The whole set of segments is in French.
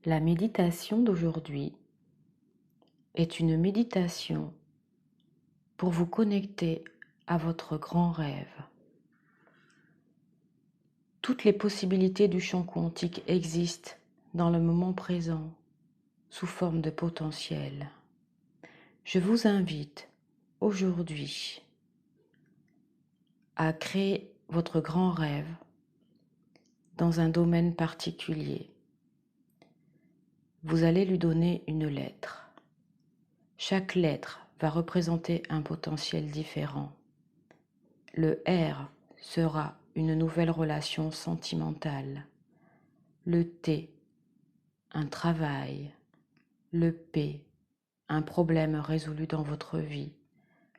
La méditation d'aujourd'hui est une méditation pour vous connecter à votre grand rêve. Toutes les possibilités du champ quantique existent dans le moment présent sous forme de potentiel. Je vous invite aujourd'hui à créer votre grand rêve dans un domaine particulier. Vous allez lui donner une lettre. Chaque lettre va représenter un potentiel différent. Le R sera une nouvelle relation sentimentale. Le T, un travail. Le P, un problème résolu dans votre vie.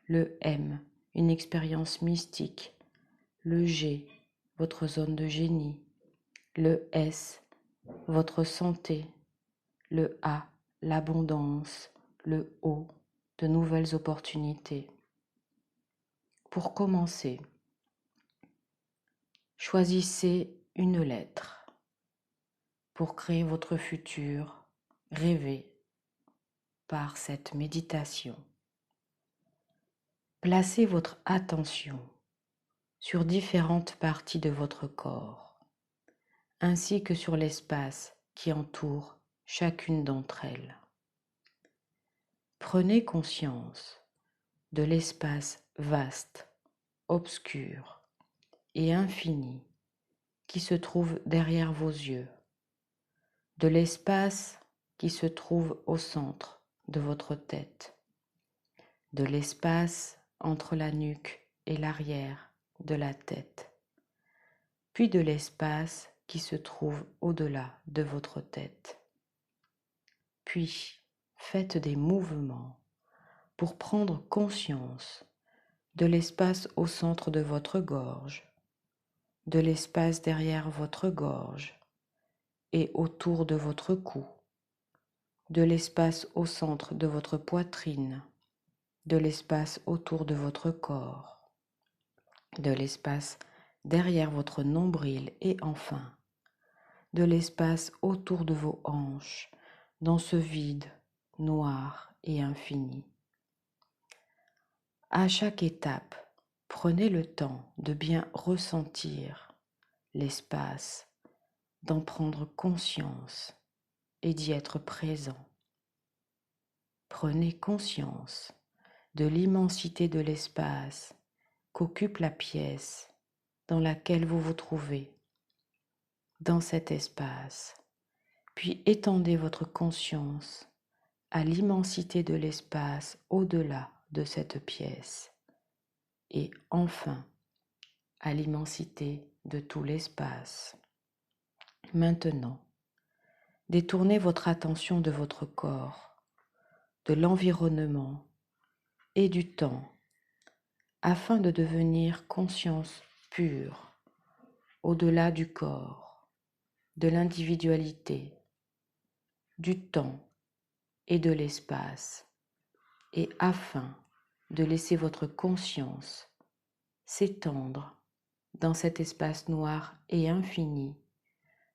Le M, une expérience mystique. Le G, votre zone de génie. Le S, votre santé. Le A, l'abondance. Le O, de nouvelles opportunités. Pour commencer, choisissez une lettre pour créer votre futur rêvé par cette méditation. Placez votre attention sur différentes parties de votre corps, ainsi que sur l'espace qui entoure chacune d'entre elles. Prenez conscience de l'espace vaste, obscur et infini qui se trouve derrière vos yeux, de l'espace qui se trouve au centre de votre tête, de l'espace entre la nuque et l'arrière de la tête, puis de l'espace qui se trouve au-delà de votre tête. Puis faites des mouvements pour prendre conscience de l'espace au centre de votre gorge, de l'espace derrière votre gorge et autour de votre cou, de l'espace au centre de votre poitrine, de l'espace autour de votre corps, de l'espace derrière votre nombril et enfin de l'espace autour de vos hanches dans ce vide noir et infini. À chaque étape, prenez le temps de bien ressentir l'espace, d'en prendre conscience et d'y être présent. Prenez conscience de l'immensité de l'espace qu'occupe la pièce dans laquelle vous vous trouvez, dans cet espace, puis étendez votre conscience à l'immensité de l'espace au-delà de cette pièce et enfin à l'immensité de tout l'espace. Maintenant, détournez votre attention de votre corps, de l'environnement et du temps afin de devenir conscience pure au-delà du corps, de l'individualité, du temps et de l'espace, et afin de laisser votre conscience s'étendre dans cet espace noir et infini,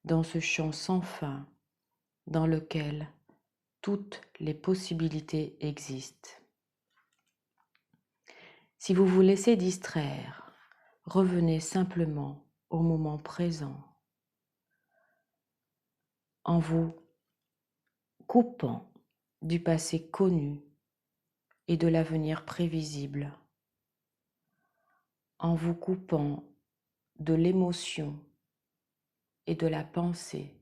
dans ce champ sans fin dans lequel toutes les possibilités existent. Si vous vous laissez distraire, revenez simplement au moment présent en vous coupant du passé connu et de l'avenir prévisible, en vous coupant de l'émotion et de la pensée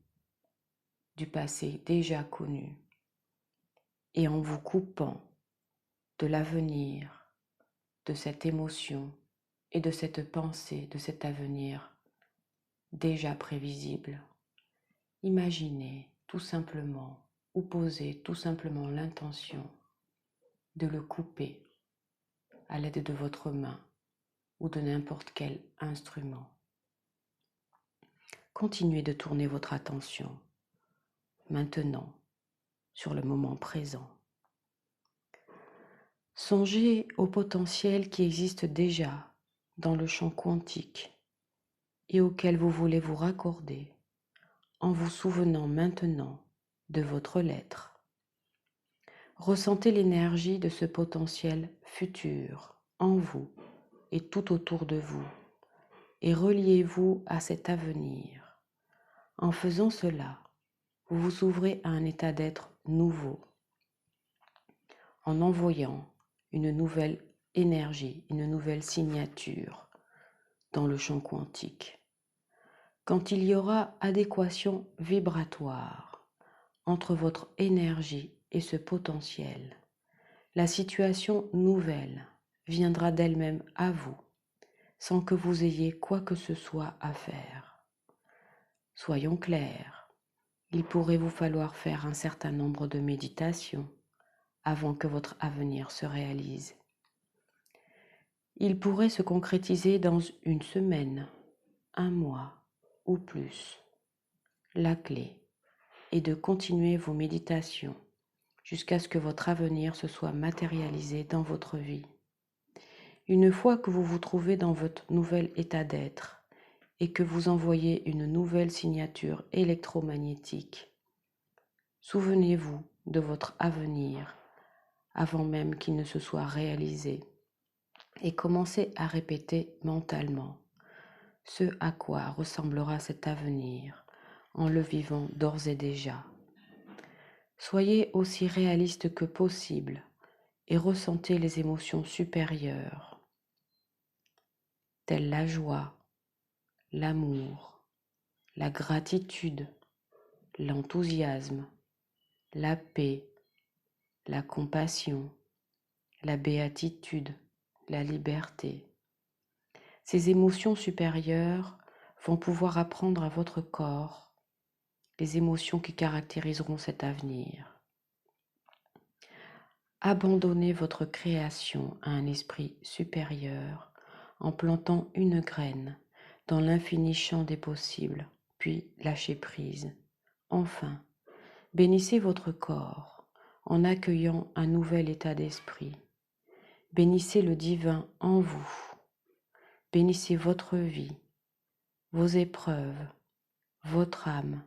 du passé déjà connu et en vous coupant de l'avenir, de cette émotion et de cette pensée, de cet avenir déjà prévisible. Imaginez tout simplement ou posez tout simplement l'intention de le couper à l'aide de votre main ou de n'importe quel instrument. Continuez de tourner votre attention maintenant sur le moment présent. Songez au potentiel qui existe déjà dans le champ quantique et auquel vous voulez vous raccorder en vous souvenant maintenant de votre lettre. Ressentez l'énergie de ce potentiel futur en vous et tout autour de vous et reliez-vous à cet avenir. En faisant cela, vous vous ouvrez à un état d'être nouveau en envoyant une nouvelle énergie, une nouvelle signature dans le champ quantique. Quand il y aura adéquation vibratoire entre votre énergie et ce potentiel, la situation nouvelle viendra d'elle-même à vous, sans que vous ayez quoi que ce soit à faire. Soyons clairs, il pourrait vous falloir faire un certain nombre de méditations avant que votre avenir se réalise. Il pourrait se concrétiser dans une semaine, un mois ou plus. La clé est de continuer vos méditations jusqu'à ce que votre avenir se soit matérialisé dans votre vie. Une fois que vous vous trouvez dans votre nouvel état d'être et que vous envoyez une nouvelle signature électromagnétique, souvenez-vous de votre avenir avant même qu'il ne se soit réalisé et commencez à répéter mentalement ce à quoi ressemblera cet avenir en le vivant d'ores et déjà. Soyez aussi réaliste que possible et ressentez les émotions supérieures, telles la joie, l'amour, la gratitude, l'enthousiasme, la paix, la compassion, la béatitude, la liberté. Ces émotions supérieures vont pouvoir apprendre à votre corps les émotions qui caractériseront cet avenir. Abandonnez votre création à un esprit supérieur en plantant une graine dans l'infini champ des possibles, puis lâchez prise. Enfin, bénissez votre corps en accueillant un nouvel état d'esprit. Bénissez le divin en vous. Bénissez votre vie, vos épreuves, votre âme,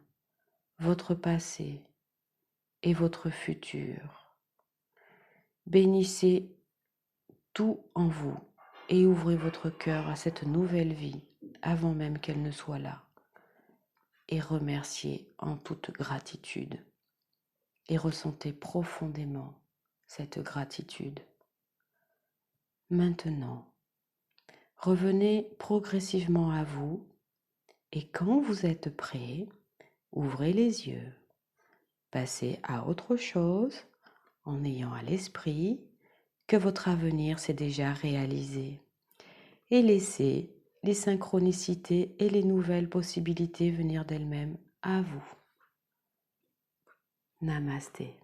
votre passé et votre futur. Bénissez tout en vous et ouvrez votre cœur à cette nouvelle vie avant même qu'elle ne soit là. Et remerciez en toute gratitude. Et ressentez profondément cette gratitude. Maintenant, revenez progressivement à vous et quand vous êtes prêt, ouvrez les yeux. Passez à autre chose en ayant à l'esprit que votre avenir s'est déjà réalisé et laissez les synchronicités et les nouvelles possibilités venir d'elles-mêmes à vous. Namasté.